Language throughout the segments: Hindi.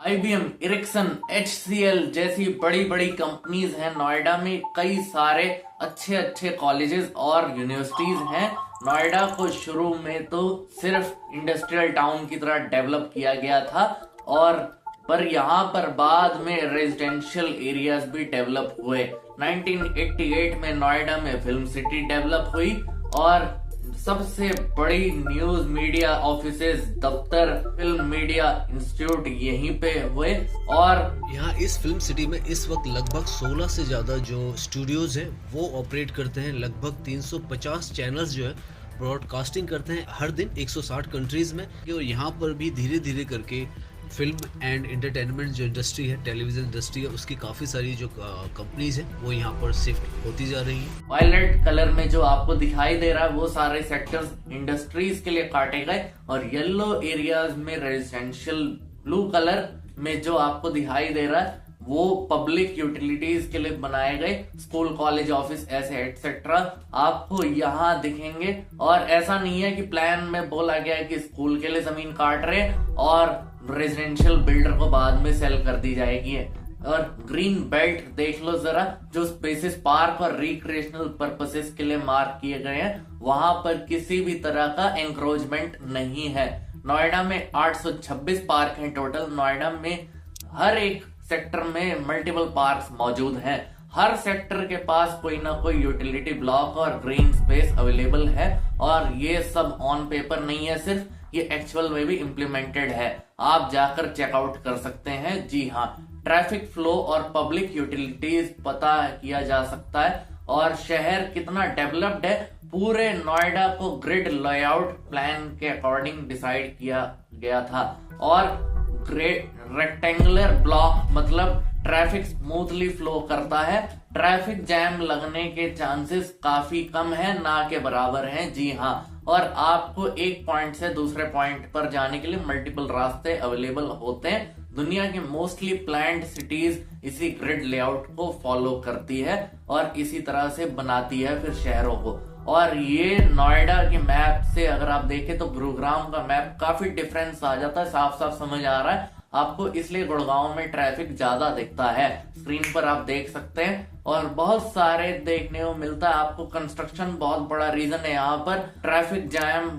IBM, इरिक्सन, HCL जैसी बड़ी बड़ी कंपनीज हैं नोएडा में। कई सारे अच्छे अच्छे कॉलेजेस और यूनिवर्सिटीज हैं। नोएडा को शुरू में तो सिर्फ इंडस्ट्रियल टाउन की तरह डेवलप किया गया था, और पर यहाँ पर बाद में रेजिडेंशियल एरियाज भी डेवलप हुए। 1988 में नोएडा में फिल्म सिटी डेवलप हुई और सबसे बड़ी न्यूज मीडिया ऑफिसेज, दफ्तर, फिल्म मीडिया इंस्टीट्यूट यहीं पे हुए। और यहाँ इस फिल्म सिटी में इस वक्त लगभग 16 से ज़्यादा जो स्टूडियोज हैं वो ऑपरेट करते हैं। लगभग 350 चैनल्स जो है ब्रॉडकास्टिंग करते हैं हर दिन 160 कंट्रीज़ में। और यहाँ पर भी धीरे धीरे करके फिल्म एंड एंटरटेनमेंट जो इंडस्ट्री है, टेलीविजन इंडस्ट्री है, उसकी काफ़ी सारी जो कंपनीज हैं वो यहाँ पर शिफ्ट होती जा रही है। वायलेट कलर में जो आपको दिखाई दे रहा है वो सारे सेक्टर्स इंडस्ट्रीज के लिए काटे गए, और येलो एरियाज में रेजिडेंशियल, ब्लू कलर में जो आपको दिखाई दे रहा है वो पब्लिक यूटिलिटीज के लिए बनाए गए, स्कूल, कॉलेज, ऑफिस, ऐसे एटसेट्रा आपको यहाँ दिखेंगे। और ऐसा नहीं है कि प्लान में बोला गया है कि स्कूल के लिए जमीन काट रहे और रेजिडेंशियल बिल्डर को बाद में सेल कर दी जाएगी। और ग्रीन बेल्ट देख लो जरा, जो स्पेसेस पार्क और रिक्रिएशनल पर्पसेस के लिए मार्क किए गए हैं, वहां पर किसी भी तरह का एंक्रोचमेंट नहीं है। नोएडा में 826 पार्क हैं टोटल। नोएडा में हर एक सेक्टर में मल्टीपल पार्क्स मौजूद हैं। हर सेक्टर के पास कोई ना कोई यूटिलिटी ब्लॉक और ग्रीन स्पेस अवेलेबल है, और ये सब ऑन पेपर नहीं है सिर्फ, ये एक्चुअल में भी इम्प्लीमेंटेड है। आप जाकर चेकआउट कर सकते हैं। जी हाँ, ट्रैफिक फ्लो और पब्लिक यूटिलिटीज पता किया जा सकता है, और शहर कितना डेवलप्ड है पूरे नोएडा को ग्रिड लेआउट प्लान के अकॉर्डिंग डिसाइड किया गया था। और रेक्टेंगुलर ब्लॉक मतलब ट्रैफिक स्मूथली फ्लो करता है। ट्रैफिक जैम लगने के चांसेस काफी कम है, ना के बराबर हैं। जी हाँ, और आपको एक पॉइंट से दूसरे पॉइंट पर जाने के लिए मल्टीपल रास्ते अवेलेबल होते हैं। दुनिया की मोस्टली प्लान्ड सिटीज इसी ग्रिड लेआउट को फॉलो करती है और इसी तरह से बनाती है फिर शहरों को। और ये नोएडा के मैप से अगर आप देखें तो गुरुग्राम का मैप काफी डिफरेंस आ जाता है, साफ साफ समझ आ रहा है आपको, इसलिए गुड़गांव में ट्रैफिक ज्यादा दिखता है। स्क्रीन पर आप देख सकते हैं, और बहुत सारे देखने को मिलता है आपको। कंस्ट्रक्शन बहुत बड़ा रीजन है यहाँ पर। ट्रैफिक जैम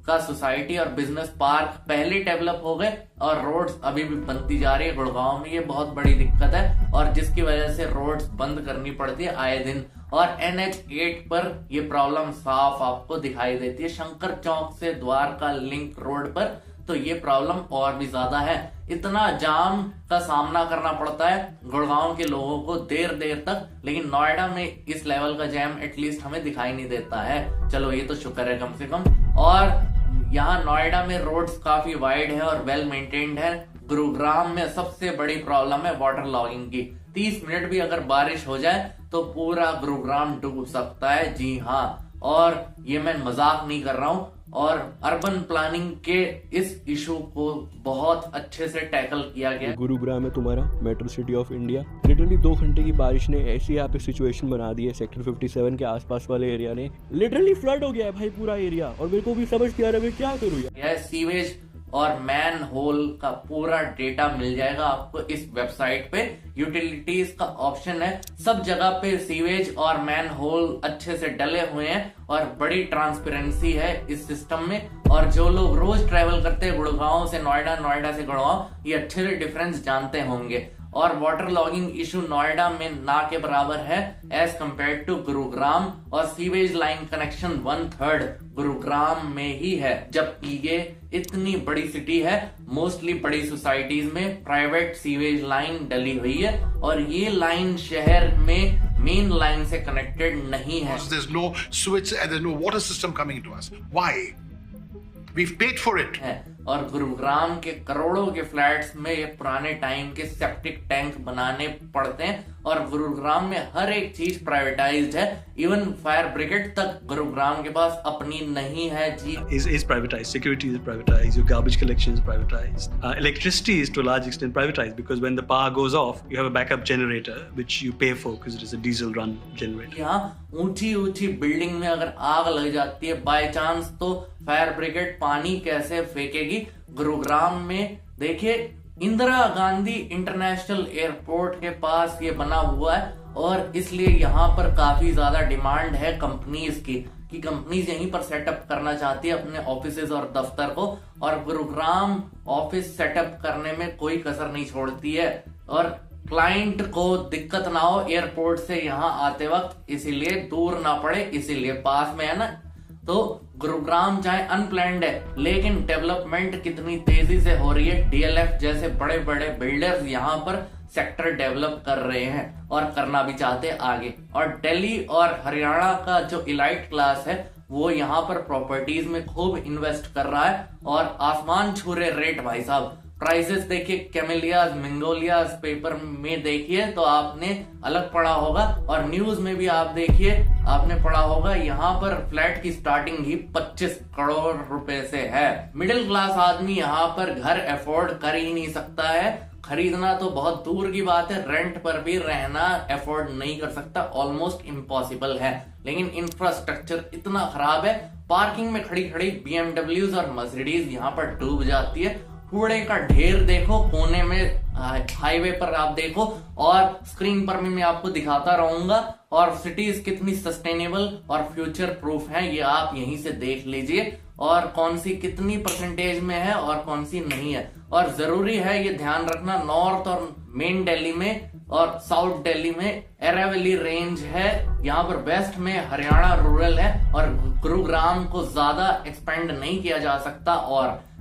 का सोसाइटी और बिजनेस पार्क पहले डेवलप हो गए, और रोड्स अभी भी बनती जा रही है गुड़गांव में। ये बहुत बड़ी दिक्कत है, और जिसकी वजह से रोड्स बंद करनी पड़ती है आए दिन। और NH8 पर ये प्रॉब्लम साफ आपको दिखाई देती है। शंकर चौक से द्वारका लिंक रोड पर तो ये प्रॉब्लम और भी ज्यादा है। इतना जाम का सामना करना पड़ता है गुड़गांव के लोगों को देर देर तक, लेकिन नोएडा में इस लेवल का जैम एटलीस्ट हमें दिखाई नहीं देता है। चलो ये तो शुक्र है कम से कम। और यहाँ नोएडा में रोड्स काफी वाइड है और वेल मेंटेन्ड है। गुरुग्राम में सबसे बड़ी प्रॉब्लम है वाटर लॉगिंग की। 30 मिनट भी अगर बारिश हो जाए तो पूरा गुरुग्राम डूब सकता है। जी हाँ, और ये मैं मजाक नहीं कर रहा हूँ। और अर्बन प्लानिंग के इस इशू को बहुत अच्छे से टैकल किया गया। गुरुग्राम है तुम्हारा metro city of India. Literally 2 घंटे की बारिश ने ऐसी यहाँ पे सिचुएशन बना दी है सेक्टर 57 के आसपास वाले एरिया ने। लिटरली फ्लड हो गया है भाई पूरा एरिया, और मेरे को भी समझ नहीं आ रहा मैं क्या करूँ यार। सीवेज और मैन होल का पूरा डेटा मिल जाएगा आपको इस वेबसाइट पे। यूटिलिटीज का ऑप्शन है, सब जगह पे सीवेज और मैन होल अच्छे से डले हुए हैं, और बड़ी ट्रांसपेरेंसी है इस सिस्टम में। और जो लोग रोज ट्रेवल करते हैं गुड़गांव से नोएडा, नोएडा से गुड़गांव, ये अच्छे से डिफरेंस जानते होंगे। और वाटर लॉगिंग इशू नोएडा में ना के बराबर है एज कंपेयर टू गुरुग्राम, और सीवेज लाइन कनेक्शन 1/3 गुरुग्राम में ही है। जबकि ये इतनी बड़ी सिटी है, मोस्टली बड़ी सोसाइटीज में प्राइवेट सीवेज लाइन डली हुई है, और ये लाइन शहर में मेन लाइन से कनेक्टेड नहीं है। There's no switch and there's no water system coming to us. Why? We've paid for it. और गुरुग्राम के करोड़ों के फ्लैट्स में ये पुराने टाइम के सेप्टिक टैंक बनाने पड़ते हैं, और गुरुग्राम में हर एक चीज प्राइवेटाइज्ड है। इवन फायर ब्रिगेड तक गुरुग्राम के पास अपनी नहीं है। जी, is privatized. Security is privatized. Your garbage collection is privatized. Electricity is to a large extent privatized because when the power goes off, you have a backup generator which you pay for because it is a diesel-run generator. यहाँ ऊंची ऊंची बिल्डिंग में अगर आग लग जाती है बाय चांस, तो फायर ब्रिगेड पानी कैसे फेंकेगी। गुरुग्राम में देखिए इंदिरा गांधी इंटरनेशनल एयरपोर्ट के पास ये बना हुआ है और इसलिए यहाँ पर काफी ज्यादा डिमांड है कंपनीज की कि कंपनीज यहीं पर सेटअप करना चाहती है अपने ऑफिसेज और दफ्तर को, और गुरुग्राम ऑफिस सेटअप करने में कोई कसर नहीं छोड़ती है और क्लाइंट को दिक्कत ना हो एयरपोर्ट से यहाँ आते वक्त, इसीलिए दूर ना पड़े, इसीलिए पास में है ना। तो गुरुग्राम चाहे अनप्लैंड है लेकिन डेवलपमेंट कितनी तेजी से हो रही है। डीएलएफ जैसे बड़े बड़े बिल्डर्स यहाँ पर सेक्टर डेवलप कर रहे हैं और करना भी चाहते हैं आगे। और दिल्ली और हरियाणा का जो इलाइट क्लास है वो यहाँ पर प्रॉपर्टीज में खूब इन्वेस्ट कर रहा है और आसमान छू रहे रेट भाई साहब। प्राइसेस देखिए, कैमेलियाज मंगोलियाज पेपर में देखिए तो आपने अलग पढ़ा होगा और न्यूज में भी आप देखिए आपने पढ़ा होगा, यहाँ पर फ्लैट की स्टार्टिंग ही 25 करोड़ रुपए से है। मिडिल क्लास आदमी यहाँ पर घर अफोर्ड कर ही नहीं सकता है, खरीदना तो बहुत दूर की बात है, रेंट पर भी रहना अफोर्ड नहीं कर सकता, ऑलमोस्ट इम्पॉसिबल है। लेकिन इंफ्रास्ट्रक्चर इतना खराब है, पार्किंग में खड़ी खड़ी बीएमडब्ल्यूज और मर्सिडीज यहाँ पर डूब जाती है। कूड़े का ढेर देखो कोने में, हाईवे पर आप देखो, और स्क्रीन पर भी मैं आपको दिखाता रहूंगा। और सिटीज कितनी सस्टेनेबल और फ्यूचर प्रूफ है ये आप यहीं से देख लीजिए, और कौन सी कितनी परसेंटेज में है और कौन सी नहीं है। और जरूरी है ये ध्यान रखना, नॉर्थ और मेन दिल्ली में और साउथ दिल्ली में अरावली रेंज है, यहाँ पर वेस्ट में हरियाणा रूरल है और गुरुग्राम को ज्यादा एक्सपेंड नहीं किया जा सकता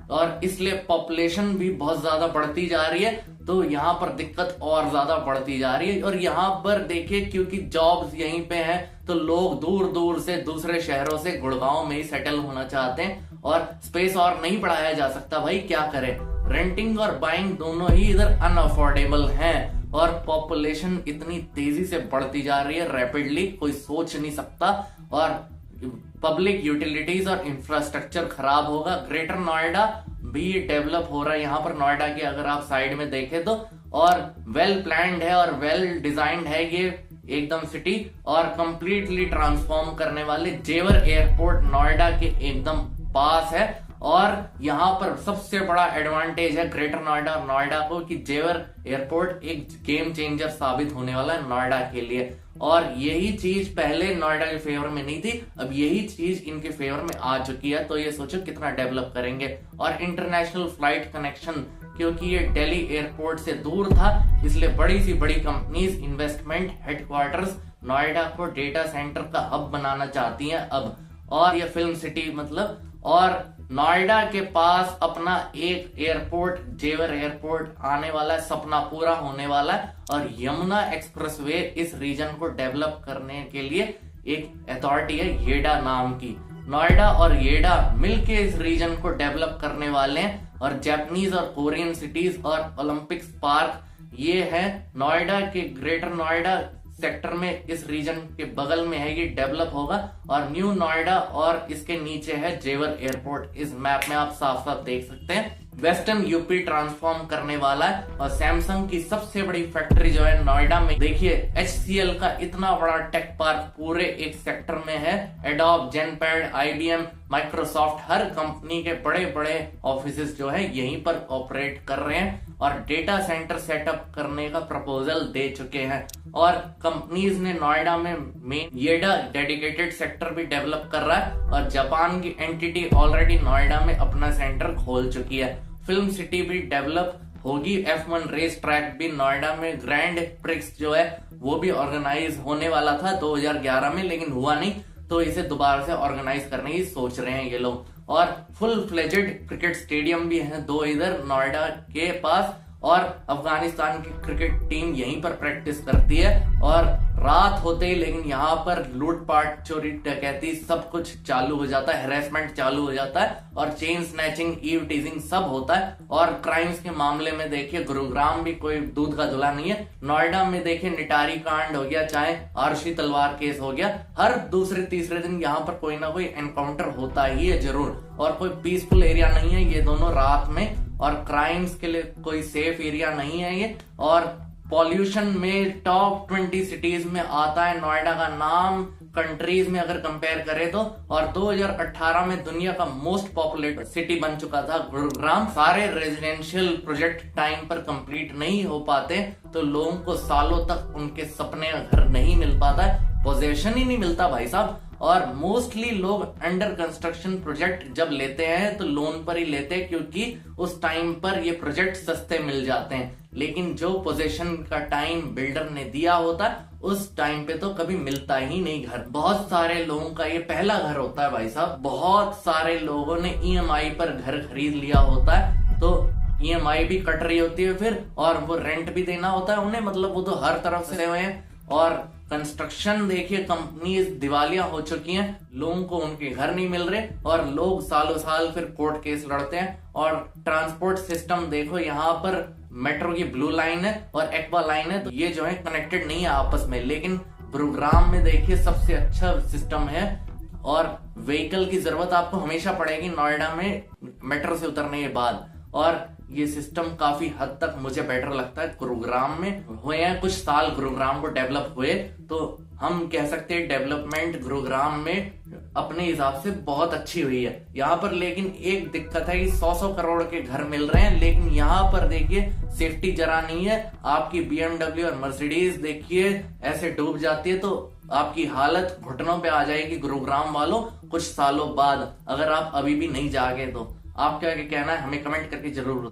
और इसलिए पॉपुलेशन भी बहुत ज्यादा बढ़ती जा रही है, तो यहाँ पर दिक्कत और ज्यादा बढ़ती जा रही है। और यहाँ पर देखिए क्योंकि जॉब्स यहीं पे हैं तो लोग दूर दूर से दूसरे शहरों से गुड़गांव में ही सेटल होना चाहते हैं और स्पेस और नहीं बढ़ाया जा सकता, भाई क्या करें। रेंटिंग और बाइंग दोनों ही इधर अनअफोर्डेबल हैं और पॉपुलेशन इतनी तेजी से बढ़ती जा रही है रैपिडली, कोई सोच नहीं सकता। और पब्लिक यूटिलिटीज और इंफ्रास्ट्रक्चर खराब होगा। ग्रेटर नोएडा भी डेवलप हो रहा है यहाँ पर, नोएडा की अगर आप साइड में देखें तो, और वेल प्लान्ड है और वेल डिजाइंड है ये एकदम सिटी, और कंप्लीटली ट्रांसफॉर्म करने वाले जेवर एयरपोर्ट नोएडा के एकदम पास है। और यहाँ पर सबसे बड़ा एडवांटेज है ग्रेटर नोएडा और नोएडा को कि जेवर एयरपोर्ट एक गेम चेंजर साबित होने वाला है नोएडा के लिए। और यही चीज पहले नोएडा के फेवर में नहीं थी, अब यही चीज इनके फेवर में आ चुकी है, तो ये सोचो कितना डेवलप करेंगे। और इंटरनेशनल फ्लाइट कनेक्शन, क्योंकि ये दिल्ली एयरपोर्ट से दूर था इसलिए बड़ी सी बड़ी कंपनीज इन्वेस्टमेंट हेडक्वार्टर्स नोएडा को डेटा सेंटर का हब बनाना चाहती हैं अब। और ये फिल्म सिटी मतलब, और नोएडा के पास अपना एक एयरपोर्ट जेवर एयरपोर्ट आने वाला है, सपना पूरा होने वाला है। और यमुना एक्सप्रेसवे इस रीजन को डेवलप करने के लिए एक अथॉरिटी है येडा नाम की, नोएडा और येडा मिलके इस रीजन को डेवलप करने वाले हैं। और जापानीज और कोरियन सिटीज और ओलंपिक्स पार्क ये है नोएडा के, ग्रेटर नोएडा सेक्टर में इस रीजन के बगल में है, ये डेवलप होगा। और न्यू नोएडा और इसके नीचे है जेवर एयरपोर्ट, इस मैप में आप साफ साफ देख सकते हैं। वेस्टर्न यूपी ट्रांसफॉर्म करने वाला है। और सैमसंग की सबसे बड़ी फैक्ट्री जो है नोएडा में, देखिए HCL का इतना बड़ा टेक पार्क पूरे एक सेक्टर में है। एडोब, जेनपैड, IBM, माइक्रोसॉफ्ट, हर कंपनी के बड़े बड़े ऑफिसेस जो है यहीं पर ऑपरेट कर रहे हैं और डेटा सेंटर सेटअप करने का प्रपोजल दे चुके हैं। और कंपनीज ने नोएडा में येडा डेडिकेटेड सेक्टर भी डेवलप कर रहा है और जापान की एंटिटी ऑलरेडी नोएडा में अपना सेंटर खोल चुकी है। फिल्म सिटी भी डेवलप होगी। F1 रेस ट्रैक भी नोएडा में, ग्रैंड प्रिक्स जो है वो भी ऑर्गेनाइज होने वाला था 2011 में लेकिन हुआ नहीं, तो इसे दोबारा से ऑर्गेनाइज करने की सोच रहे हैं ये लोग। और फुल फ्लेजेड क्रिकेट स्टेडियम भी है 2 इधर नोएडा के पास। और अफगानिस्तान की क्रिकेट टीम यहीं पर प्रैक्टिस करती है। और रात होते ही लेकिन यहाँ पर लूटपाट, चोरी, डकैती सब कुछ चालू हो जाता है, हैरेसमेंट चालू हो जाता है और चेन स्नैचिंग, ईव टीजिंग सब होता है। और क्राइम्स के मामले में देखिए गुरुग्राम भी कोई दूध का धुला नहीं है। नोएडा में देखिए निटारी कांड हो गया, चाहे आरशी तलवार केस हो गया, हर दूसरे तीसरे दिन यहाँ पर कोई ना कोई एनकाउंटर होता ही है जरूर। और कोई पीसफुल एरिया नहीं है ये दोनों रात में, और क्राइम्स के लिए कोई सेफ एरिया नहीं है ये। और पॉल्यूशन में टॉप 20 सिटीज में आता है नोएडा का नाम, कंट्रीज में अगर कंपेयर करें तो। और 2018 में दुनिया का मोस्ट पॉपुलेटेड सिटी बन चुका था गुरुग्राम। सारे रेजिडेंशियल प्रोजेक्ट टाइम पर कंप्लीट नहीं हो पाते तो लोगों को सालों तक उनके सपने का घर नहीं मिल पाता है, पोजेशन ही नहीं मिलता भाई साहब। और मोस्टली लोग अंडर कंस्ट्रक्शन प्रोजेक्ट जब लेते हैं तो लोन पर ही लेते हैं, क्योंकि उस टाइम पर ये प्रोजेक्ट सस्ते मिल जाते हैं। लेकिन जो पोजीशन का टाइम बिल्डर ने दिया होता है उस टाइम पे तो कभी मिलता ही नहीं घर। बहुत सारे लोगों का ये पहला घर होता है भाई साहब। बहुत सारे लोगों ने ईएमआई पर घर खरीद लिया होता है, तो ईएमआई भी कट रही होती है फिर, और वो रेंट भी देना होता है उन्हें, मतलब वो तो हर तरफ से हुए हैं। और कंस्ट्रक्शन देखिए, कंपनीज दिवालिया हो चुकी हैं, लोगों को उनके घर नहीं मिल रहे और लोग सालों साल फिर कोर्ट केस लड़ते हैं। और ट्रांसपोर्ट सिस्टम देखो, यहाँ पर मेट्रो की ब्लू लाइन है और एक्वा लाइन है, तो ये जो है कनेक्टेड नहीं है आपस में। लेकिन गुरुग्राम में देखिए सबसे अच्छा सिस्टम है और व्हीकल की जरूरत आपको हमेशा पड़ेगी नोएडा में मेट्रो से उतरने के बाद। और ये सिस्टम काफी हद तक मुझे बेटर लगता है गुरुग्राम में। हुए हैं कुछ साल गुरुग्राम को डेवलप हुए, तो हम कह सकते हैं डेवलपमेंट गुरुग्राम में अपने हिसाब से बहुत अच्छी हुई है यहाँ पर। लेकिन एक दिक्कत है कि 100 करोड़ के घर मिल रहे हैं, लेकिन यहाँ पर देखिए सेफ्टी जरा नहीं है। आपकी BMW और मर्सिडीज देखिए ऐसे डूब जाती है तो आपकी हालत घुटनों पे आ जाएगी गुरुग्राम वालों कुछ सालों बाद, अगर आप अभी भी नहीं जागे तो। आपका क्या कहना है हमें कमेंट करके जरूर